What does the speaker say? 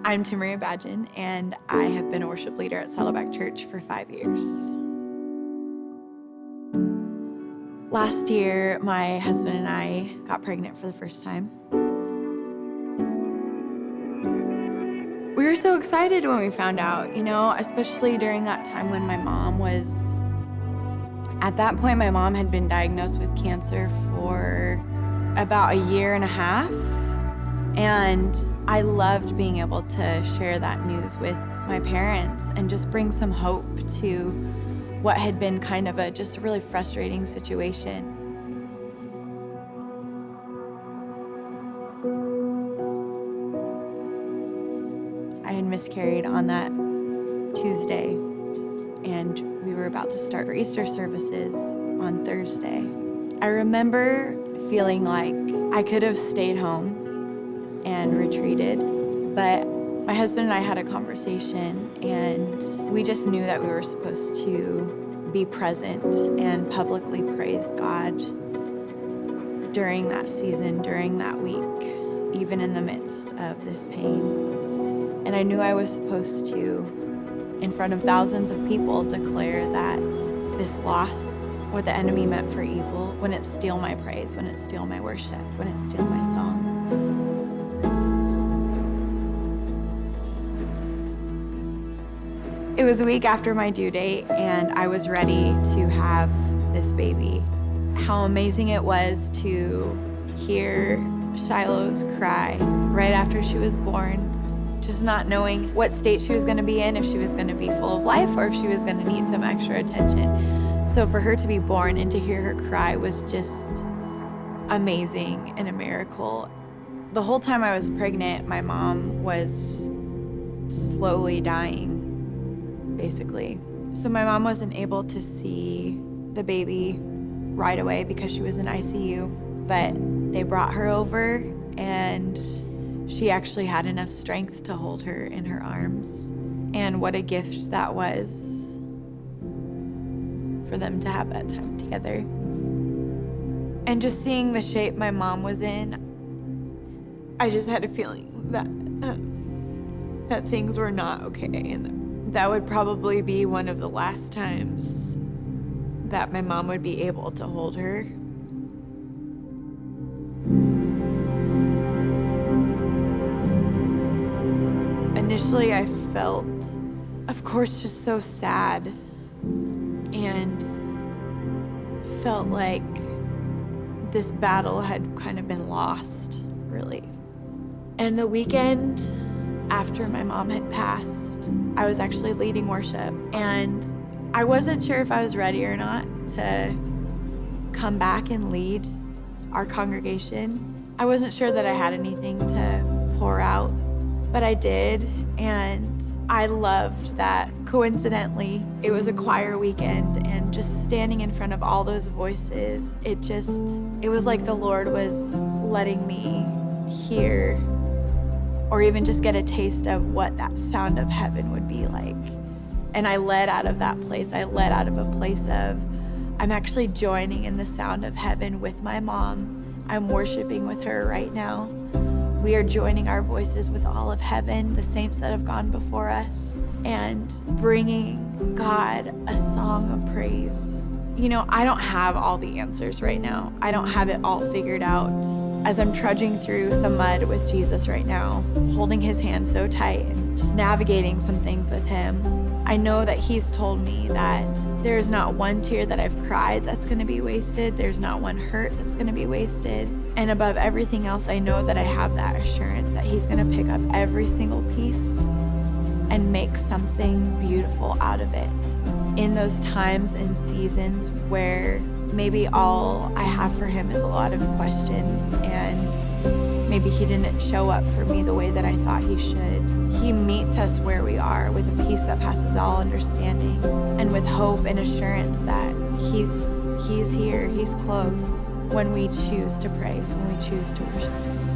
I'm Temree Abajian, and I have been a worship leader at Saddleback Church for 5 years. Last year, my husband and I got pregnant for the first time. We were so excited when we found out, especially during that time when my mom was, at that point, my mom had been diagnosed with cancer for about a year and a half. And I loved being able to share that news with my parents and just bring some hope to what had been kind of just a really frustrating situation. I had miscarried on that Tuesday, and we were about to start our Easter services on Thursday. I remember feeling like I could have stayed home and retreated, but my husband and I had a conversation, and we just knew that we were supposed to be present and publicly praise God during that season, during that week, even in the midst of this pain. And I knew I was supposed to, in front of thousands of people, declare that this loss, what the enemy meant for evil, wouldn't steal my praise, wouldn't steal my worship, wouldn't steal my song. It was a week after my due date, and I was ready to have this baby. How amazing it was to hear Shiloh's cry right after she was born, just not knowing what state she was going to be in, if she was going to be full of life or if she was going to need some extra attention. So for her to be born and to hear her cry was just amazing and a miracle. The whole time I was pregnant, my mom was slowly dying, basically. So my mom wasn't able to see the baby right away because she was in ICU, but they brought her over, and she actually had enough strength to hold her in her arms. And what a gift that was for them to have that time together. And just seeing the shape my mom was in, I just had a feeling that things were not okay, and that would probably be one of the last times that my mom would be able to hold her. Initially, I felt, of course, just so sad and felt like this battle had kind of been lost, really. And the weekend after my mom had passed, I was actually leading worship, and I wasn't sure if I was ready or not to come back and lead our congregation. I wasn't sure that I had anything to pour out, but I did, and I loved that. Coincidentally, it was a choir weekend, and just standing in front of all those voices, it was like the Lord was letting me hear or even just get a taste of what that sound of heaven would be like. And I led out of that place. I led out of a place of, I'm actually joining in the sound of heaven with my mom. I'm worshiping with her right now. We are joining our voices with all of heaven, the saints that have gone before us, and bringing God a song of praise. I don't have all the answers right now. I don't have it all figured out. As I'm trudging through some mud with Jesus right now, holding his hand so tight and just navigating some things with him, I know that he's told me that there's not one tear that I've cried that's going to be wasted. There's not one hurt that's going to be wasted. And above everything else, I know that I have that assurance that he's going to pick up every single piece and make something beautiful out of it. In those times and seasons where maybe all I have for him is a lot of questions, and maybe he didn't show up for me the way that I thought he should. He meets us where we are with a peace that passes all understanding, and with hope and assurance that he's here, he's close when we choose to praise, when we choose to worship him.